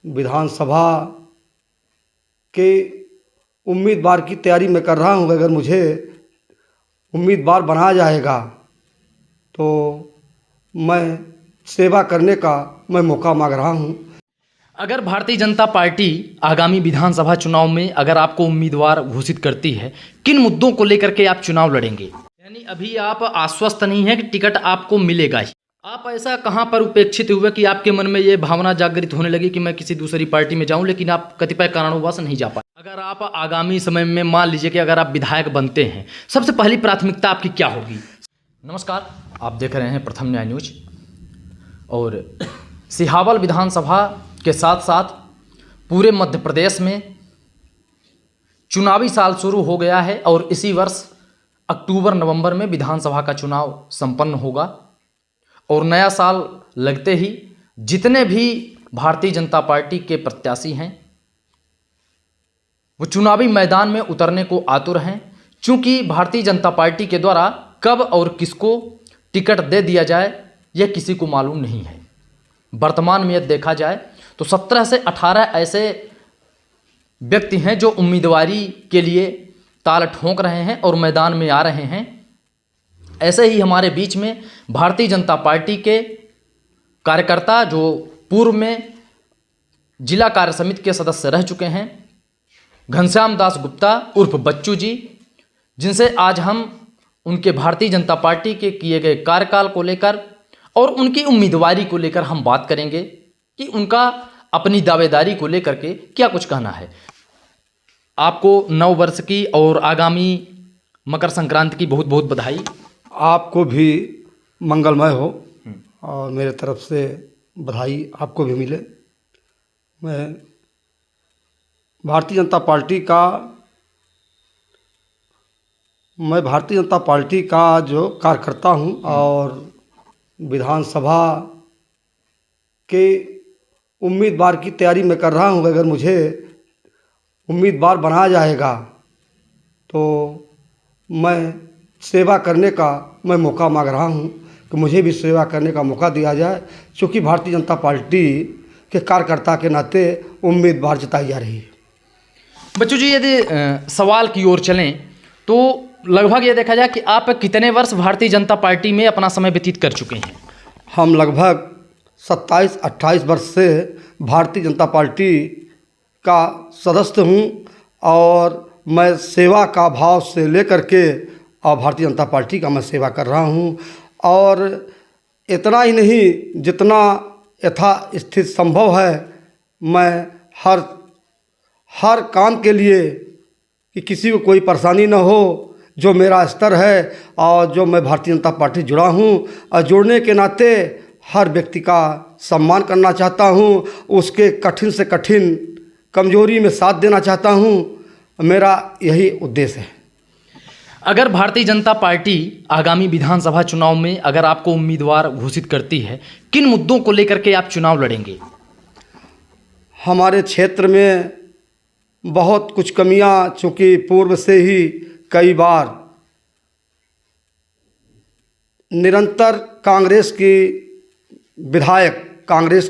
विधानसभा के उम्मीदवार की तैयारी मैं कर रहा हूँ। अगर मुझे उम्मीदवार बनाया जाएगा तो मैं सेवा करने का मैं मौका मांग रहा हूँ। अगर भारतीय जनता पार्टी आगामी विधानसभा चुनाव में अगर आपको उम्मीदवार घोषित करती है, किन मुद्दों को लेकर के आप चुनाव लड़ेंगे? यानी अभी आप आश्वस्त नहीं है कि टिकट आपको मिलेगा ही। आप ऐसा कहां पर उपेक्षित हुए कि आपके मन में ये भावना जागृत होने लगी कि मैं किसी दूसरी पार्टी में जाऊं, लेकिन आप कतिपय कारणों नहीं जा पाए? अगर आप आगामी समय में मान लीजिए कि अगर आप विधायक बनते हैं, सबसे पहली प्राथमिकता आपकी क्या होगी? नमस्कार, आप देख रहे हैं प्रथम न्याय न्यूज। और सिहावल विधानसभा के साथ साथ पूरे मध्य प्रदेश में चुनावी साल शुरू हो गया है और इसी वर्ष अक्टूबर नवंबर में विधानसभा का चुनाव संपन्न होगा। और नया साल लगते ही जितने भी भारतीय जनता पार्टी के प्रत्याशी हैं वो चुनावी मैदान में उतरने को आतुर हैं, क्योंकि भारतीय जनता पार्टी के द्वारा कब और किसको टिकट दे दिया जाए यह किसी को मालूम नहीं है। वर्तमान में यदि देखा जाए तो 17 से 18 ऐसे व्यक्ति हैं जो उम्मीदवारी के लिए ताल ठोंक रहे हैं और मैदान में आ रहे हैं। ऐसे ही हमारे बीच में भारतीय जनता पार्टी के कार्यकर्ता जो पूर्व में जिला कार्य समिति के सदस्य रह चुके हैं, घनश्याम दास गुप्ता उर्फ बच्चू जी, जिनसे आज हम उनके भारतीय जनता पार्टी के किए गए कार्यकाल को लेकर और उनकी उम्मीदवारी को लेकर हम बात करेंगे कि उनका अपनी दावेदारी को लेकर के क्या कुछ कहना है। आपको नव वर्ष की और आगामी मकर संक्रांति की बहुत बहुत बधाई। आपको भी मंगलमय हो और मेरे तरफ से बधाई आपको भी मिले। मैं भारतीय जनता पार्टी का जो कार्यकर्ता हूं और विधानसभा के उम्मीदवार की तैयारी मैं कर रहा हूं। अगर मुझे उम्मीदवार बनाया जाएगा तो मैं सेवा करने का मैं मौका मांग रहा हूं कि मुझे भी सेवा करने का मौका दिया जाए, क्योंकि भारतीय जनता पार्टी के कार्यकर्ता के नाते उम्मीदवार जिताई जा रही है। बच्चू जी, यदि सवाल की ओर चलें तो लगभग ये देखा जाए कि आप कितने वर्ष भारतीय जनता पार्टी में अपना समय व्यतीत कर चुके हैं? हम लगभग 27-28 वर्ष से भारतीय जनता पार्टी का सदस्य हूं और मैं सेवा का भाव से लेकर के और भारतीय जनता पार्टी का मैं सेवा कर रहा हूं। और इतना ही नहीं, जितना यथास्थित संभव है मैं हर काम के लिए कि किसी को कोई परेशानी न हो, जो मेरा स्तर है और जो मैं भारतीय जनता पार्टी जुड़ा हूं और जुड़ने के नाते हर व्यक्ति का सम्मान करना चाहता हूं, उसके कठिन से कठिन कमजोरी में साथ देना चाहता हूं। मेरा यही उद्देश्य है। अगर भारतीय जनता पार्टी आगामी विधानसभा चुनाव में अगर आपको उम्मीदवार घोषित करती है, किन मुद्दों को लेकर के आप चुनाव लड़ेंगे? हमारे क्षेत्र में बहुत कुछ कमियां, चूँकि पूर्व से ही कई बार निरंतर कांग्रेस के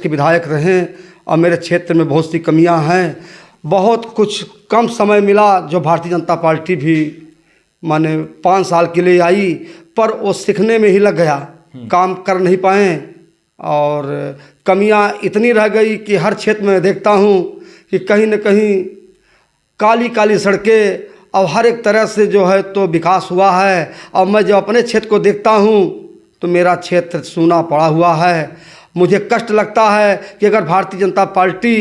विधायक रहे और मेरे क्षेत्र में बहुत सी कमियां हैं। बहुत कुछ कम समय मिला जो भारतीय जनता पार्टी भी माने 5 साल के लिए आई, पर वो सीखने में ही लग गया, काम कर नहीं पाए और कमियां इतनी रह गई कि हर क्षेत्र में देखता हूं कि कहीं न कहीं काली काली सड़कें और हर एक तरह से जो है तो विकास हुआ है। और मैं जब अपने क्षेत्र को देखता हूं तो मेरा क्षेत्र सूना पड़ा हुआ है। मुझे कष्ट लगता है कि अगर भारतीय जनता पार्टी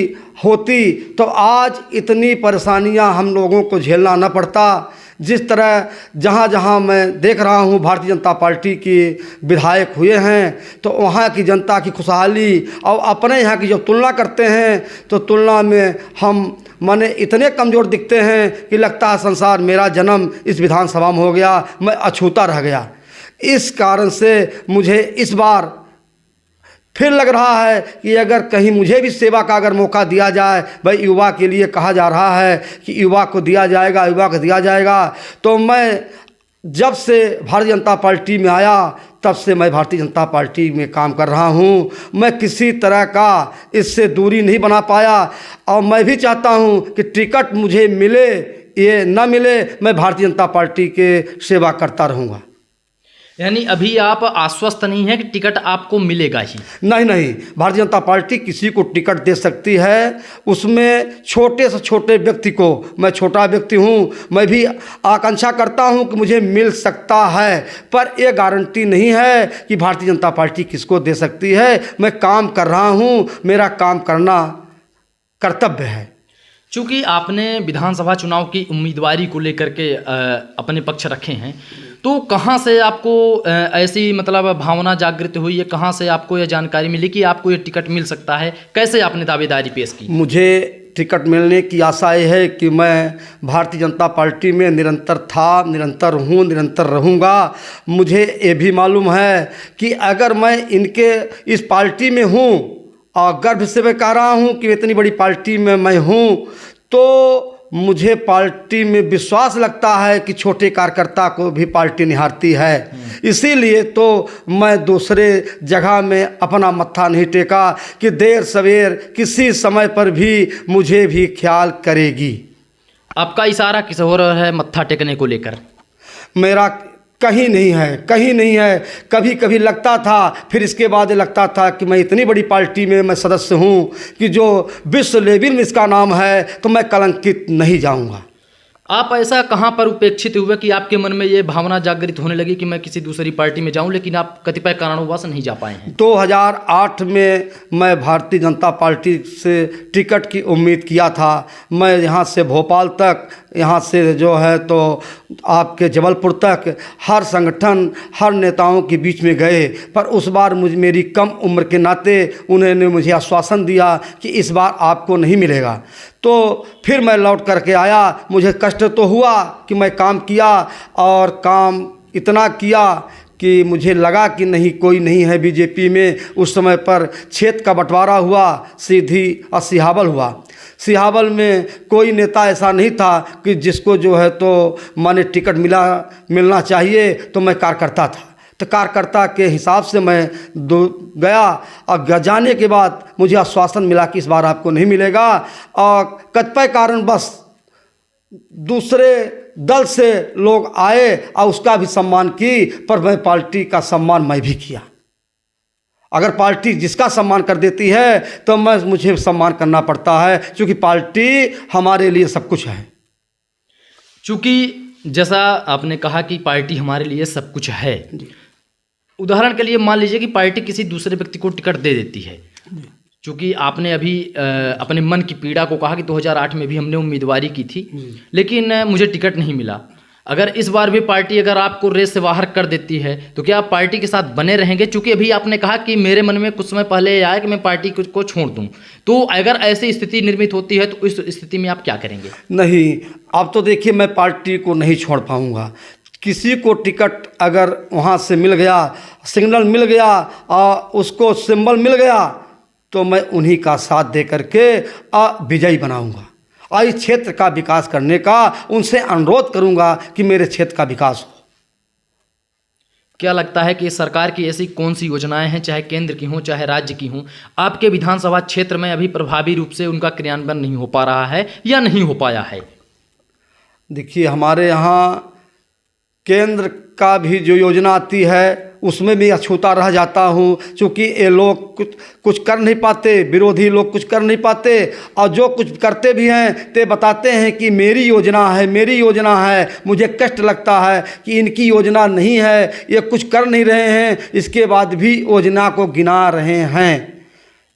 होती तो आज इतनी परेशानियां हम लोगों को झेलना न पड़ता। जिस तरह जहां जहां मैं देख रहा हूं भारतीय जनता पार्टी के विधायक हुए हैं तो वहां की जनता की खुशहाली और अपने यहाँ की जब तुलना करते हैं तो तुलना में हम माने इतने कमज़ोर दिखते हैं कि लगता है संसार मेरा जन्म इस विधानसभा में हो गया, मैं अछूता रह गया। इस कारण से मुझे इस बार फिर लग रहा है कि अगर कहीं मुझे भी सेवा का अगर मौका दिया जाए, भाई युवा के लिए कहा जा रहा है कि युवा को दिया जाएगा, तो मैं जब से भारतीय जनता पार्टी में आया तब से मैं भारतीय जनता पार्टी में काम कर रहा हूँ। मैं किसी तरह का इससे दूरी नहीं बना पाया और मैं भी चाहता हूँ कि टिकट मुझे मिले ये न मिले, मैं भारतीय जनता पार्टी के सेवा करता रहूँगा। यानी अभी आप आश्वस्त नहीं है कि टिकट आपको मिलेगा ही? नहीं नहीं, भारतीय जनता पार्टी किसी को टिकट दे सकती है, उसमें छोटे से छोटे व्यक्ति को, मैं छोटा व्यक्ति हूँ, मैं भी आकांक्षा करता हूँ कि मुझे मिल सकता है, पर यह गारंटी नहीं है कि भारतीय जनता पार्टी किसको दे सकती है। मैं काम कर रहा हूँ, मेरा काम करना कर्तव्य है। चूँकि आपने विधानसभा चुनाव की उम्मीदवारी को लेकर के अपने पक्ष रखे हैं, तो कहाँ से आपको ऐसी मतलब भावना जागृत हुई है, कहाँ से आपको यह जानकारी मिली कि आपको ये टिकट मिल सकता है? कैसे आपने दावेदारी पेश की? मुझे टिकट मिलने की आशा ये है कि मैं भारतीय जनता पार्टी में निरंतर था, निरंतर हूँ, निरंतर रहूँगा। मुझे ये भी मालूम है कि अगर मैं इनके इस पार्टी में हूँ और गर्व से मैं कह रहा हूँ कि इतनी बड़ी पार्टी में मैं हूँ, तो मुझे पार्टी में विश्वास लगता है कि छोटे कार्यकर्ता को भी पार्टी निहारती है। इसीलिए तो मैं दूसरे जगह में अपना मत्था नहीं टेका कि देर सवेर किसी समय पर भी मुझे भी ख्याल करेगी। आपका इशारा किस ओर है मत्था टेकने को लेकर? मेरा कहीं नहीं है, कहीं नहीं है। कभी कभी लगता था, फिर इसके बाद लगता था कि मैं इतनी बड़ी पार्टी में मैं सदस्य हूँ कि जो विश्व लेवल में इसका नाम है, तो मैं कलंकित नहीं जाऊँगा। आप ऐसा कहाँ पर उपेक्षित हुए कि आपके मन में ये भावना जागृत होने लगी कि मैं किसी दूसरी पार्टी में जाऊं, लेकिन आप कतिपय कारणवश नहीं जा पाए हैं? 2008 में मैं भारतीय जनता पार्टी से टिकट की उम्मीद किया था। मैं यहाँ से भोपाल तक, यहाँ से जो है तो आपके जबलपुर तक हर संगठन, हर नेताओं के बीच में गए, पर उस बार मेरी कम उम्र के नाते उन्होंने मुझे आश्वासन दिया कि इस बार आपको नहीं मिलेगा। तो फिर मैं लौट करके आया। मुझे कष्ट तो हुआ कि मैं काम किया और काम इतना किया कि मुझे लगा कि नहीं, कोई नहीं है बीजेपी में। उस समय पर क्षेत्र का बंटवारा हुआ, सीधी और सिहावल हुआ। सिहावल में कोई नेता ऐसा नहीं था कि जिसको जो है तो माने टिकट मिलना चाहिए, तो मैं कार्यकर्ता था। तो कार्यकर्ता के हिसाब से मैं गया और जाने के बाद मुझे आश्वासन मिला कि इस बार आपको नहीं मिलेगा। और कतिपय कारण बस दूसरे दल से लोग आए और उसका भी सम्मान की, पर मैं पार्टी का सम्मान मैं भी किया। अगर पार्टी जिसका सम्मान कर देती है तो मुझे सम्मान करना पड़ता है, क्योंकि पार्टी हमारे लिए सब कुछ है। चूँकि जैसा आपने कहा कि पार्टी हमारे लिए सब कुछ है, उदाहरण के लिए मान लीजिए कि पार्टी किसी दूसरे व्यक्ति को टिकट दे देती है। चूँकि आपने अभी अपने मन की पीड़ा को कहा कि 2008 में भी हमने उम्मीदवारी की थी, लेकिन मुझे टिकट नहीं मिला। अगर इस बार भी पार्टी अगर आपको रेस से बाहर कर देती है, तो क्या आप पार्टी के साथ बने रहेंगे? चूँकि अभी आपने कहा कि मेरे मन में कुछ समय पहले आया कि मैं पार्टी को छोड़ दूं, तो अगर ऐसी स्थिति निर्मित होती है तो इस स्थिति में आप क्या करेंगे? नहीं, अब तो देखिए, मैं पार्टी को नहीं छोड़ पाऊँगा। किसी को टिकट अगर वहाँ से मिल गया, सिग्नल मिल गया और उसको सिंबल मिल गया, तो मैं उन्हीं का साथ दे करके विजयी बनाऊँगा। और इस क्षेत्र का विकास करने का उनसे अनुरोध करूंगा कि मेरे क्षेत्र का विकास हो। क्या लगता है कि सरकार की ऐसी कौन सी योजनाएं हैं, चाहे केंद्र की हों चाहे राज्य की हों, आपके विधानसभा क्षेत्र में अभी प्रभावी रूप से उनका क्रियान्वयन नहीं हो पा रहा है या नहीं हो पाया है? देखिए, हमारे यहाँ केंद्र का भी जो योजना आती है उसमें भी अछूता रह जाता हूँ, क्योंकि ये लोग कुछ कर नहीं पाते, विरोधी लोग कुछ कर नहीं पाते, और जो कुछ करते भी हैं ते बताते हैं कि मेरी योजना है, मेरी योजना है। मुझे कष्ट लगता है कि इनकी योजना नहीं है, ये कुछ कर नहीं रहे हैं, इसके बाद भी योजना को गिना रहे हैं।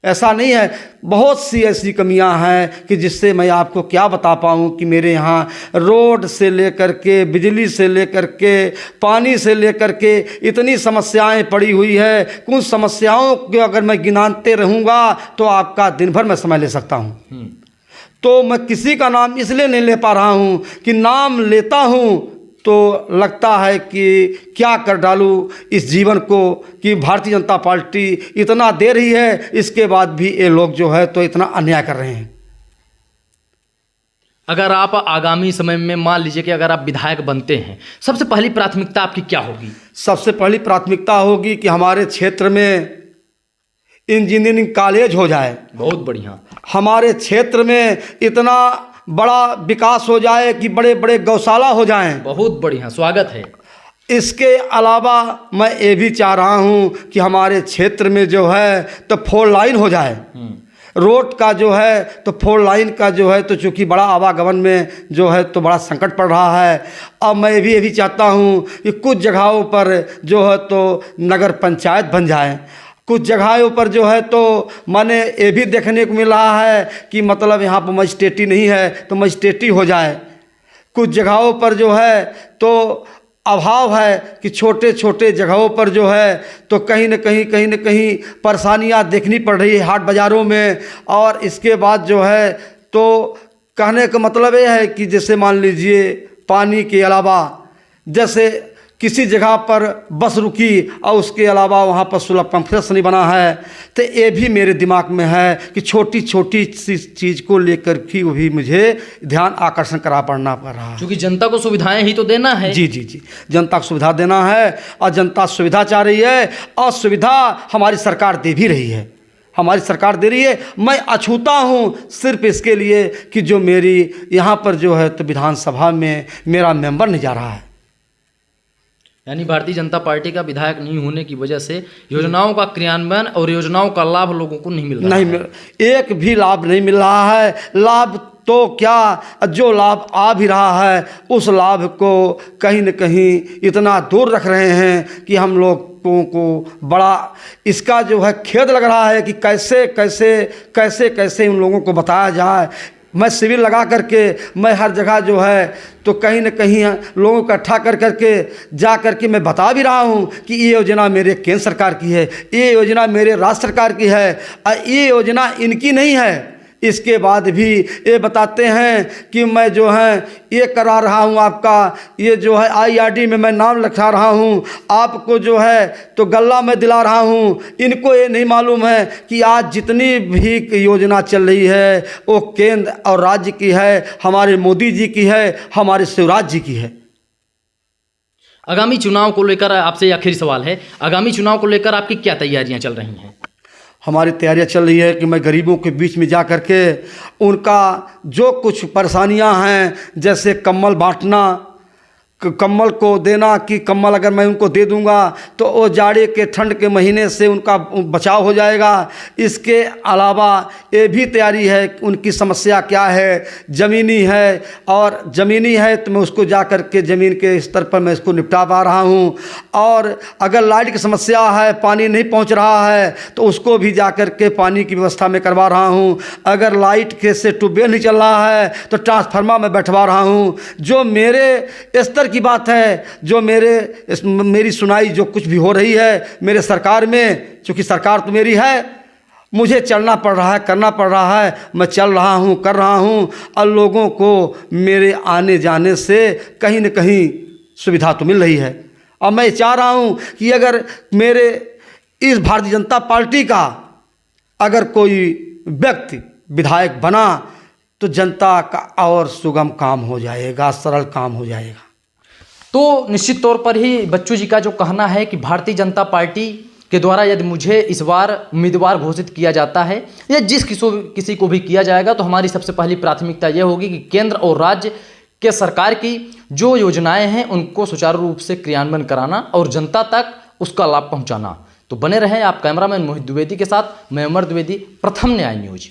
ऐसा नहीं है, बहुत सी ऐसी कमियां हैं कि जिससे मैं आपको क्या बता पाऊँ कि मेरे यहाँ रोड से लेकर के, बिजली से लेकर के, पानी से लेकर के इतनी समस्याएं पड़ी हुई है। उन समस्याओं को अगर मैं गिनाते रहूँगा तो आपका दिन भर मैं समय ले सकता हूँ। तो मैं किसी का नाम इसलिए नहीं ले पा रहा हूँ कि नाम लेता हूँ तो लगता है कि क्या कर डालूँ इस जीवन को, कि भारतीय जनता पार्टी इतना दे रही है, इसके बाद भी ये लोग जो है तो इतना अन्याय कर रहे हैं। अगर आप आगामी समय में मान लीजिए कि अगर आप विधायक बनते हैं, सबसे पहली प्राथमिकता आपकी क्या होगी? सबसे पहली प्राथमिकता होगी कि हमारे क्षेत्र में इंजीनियरिंग कॉलेज हो जाए। बहुत बढ़िया। हमारे क्षेत्र में इतना बड़ा विकास हो जाए कि बड़े बड़े गौशाला हो जाएं। बहुत बढ़िया, स्वागत है। इसके अलावा मैं ये भी चाह रहा हूँ कि हमारे क्षेत्र में जो है तो 4 लाइन हो जाए। रोड का जो है तो 4 लाइन का जो है तो चूँकि बड़ा आवागमन में जो है तो बड़ा संकट पड़ रहा है। अब मैं ये भी चाहता हूँ कि कुछ जगहों पर जो है तो नगर पंचायत बन जाए। कुछ जगहों पर जो है तो मैंने ये भी देखने को मिल रहा है कि मतलब यहाँ पर मजिस्ट्रेटी नहीं है तो मजिस्ट्रेटी हो जाए। कुछ जगहों पर जो है तो अभाव है कि छोटे छोटे जगहों पर जो है तो कहीं न कहीं परेशानियां देखनी पड़ रही है हाट बाज़ारों में। और इसके बाद जो है तो कहने का मतलब ये है कि जैसे मान लीजिए पानी के अलावा जैसे किसी जगह पर बस रुकी और उसके अलावा वहाँ पर सुलभ कॉम्प्लेक्स नहीं बना है, तो ये भी मेरे दिमाग में है कि छोटी छोटी चीज़ को लेकर के भी मुझे ध्यान आकर्षण करा पड़ना पड़ रहा है। क्योंकि जनता को सुविधाएं ही तो देना है। जी जी जी, जनता को सुविधा देना है और जनता सुविधा चाह रही है और सुविधा हमारी सरकार दे भी रही है। हमारी सरकार दे रही है। मैं अछूता हूँ सिर्फ इसके लिए कि जो मेरी यहाँ पर जो है तो विधानसभा में मेरा मेंबर नहीं जा रहा है। यानी भारतीय जनता पार्टी का विधायक नहीं होने की वजह से योजनाओं का क्रियान्वयन और योजनाओं का लाभ लोगों को नहीं मिल रहा है। एक भी लाभ नहीं मिल रहा है। लाभ तो क्या, जो लाभ आ भी रहा है उस लाभ को कहीं न कहीं इतना दूर रख रहे हैं कि हम लोगों को बड़ा इसका जो है खेद लग रहा है कि कैसे कैसे कैसे कैसे उन लोगों को बताया जाए। मैं शिविर लगा करके मैं हर जगह जो है तो कहीं न कहीं लोगों को इकट्ठा कर करके जा करके मैं बता भी रहा हूँ कि ये योजना मेरे केंद्र सरकार की है, ये योजना मेरे राज्य सरकार की है और ये योजना इनकी नहीं है। इसके बाद भी ये बताते हैं कि मैं जो है ये करा रहा हूँ, आपका ये जो है IRD में मैं नाम लिखा रहा हूँ, आपको जो है तो गल्ला में दिला रहा हूँ। इनको ये नहीं मालूम है कि आज जितनी भी योजना चल रही है वो केंद्र और राज्य की है, हमारे मोदी जी की है, हमारे शिवराज जी की है। आगामी चुनाव को लेकर आपसे आखिरी सवाल है, आगामी चुनाव को लेकर आपकी क्या तैयारियां चल रही हैं? हमारी तैयारियां चल रही है कि मैं गरीबों के बीच में जा कर के उनका जो कुछ परेशानियां हैं, जैसे कंबल बांटना, कम्बल को देना कि कम्बल अगर मैं उनको दे दूंगा तो वो जाड़े के ठंड के महीने से उनका बचाव हो जाएगा। इसके अलावा ये भी तैयारी है उनकी समस्या क्या है, ज़मीनी है और ज़मीनी है तो मैं उसको जा कर के ज़मीन के स्तर पर मैं इसको निपटा पा रहा हूँ। और अगर लाइट की समस्या है, पानी नहीं पहुँच रहा है तो उसको भी जा कर के पानी की व्यवस्था में करवा रहा हूँ। अगर लाइट के से ट्यूबवेल नहीं चल रहा है तो ट्रांसफार्मर में बैठवा रहा हूँ। जो मेरे स्तर की बात है, जो मेरी सुनाई जो कुछ भी हो रही है मेरे सरकार में, चूँकि सरकार तो मेरी है, मुझे चलना पड़ रहा है, करना पड़ रहा है, मैं चल रहा हूँ, कर रहा हूँ और लोगों को मेरे आने जाने से कहीं न कहीं सुविधा तो मिल रही है। और मैं चाह रहा हूँ कि अगर मेरे इस भारतीय जनता पार्टी का अगर कोई व्यक्ति विधायक बना तो जनता का और सुगम काम हो जाएगा, सरल काम हो जाएगा। तो निश्चित तौर पर ही बच्चू जी का जो कहना है कि भारतीय जनता पार्टी के द्वारा यदि मुझे इस बार उम्मीदवार घोषित किया जाता है या किसी को भी किया जाएगा तो हमारी सबसे पहली प्राथमिकता यह होगी कि केंद्र और राज्य के सरकार की जो योजनाएं हैं उनको सुचारू रूप से क्रियान्वयन कराना और जनता तक उसका लाभ पहुंचाना। तो बने रहें आप कैमरामैन मोहित द्विवेदी के साथ, मैं अमर द्विवेदी, प्रथम न्याय न्यूज।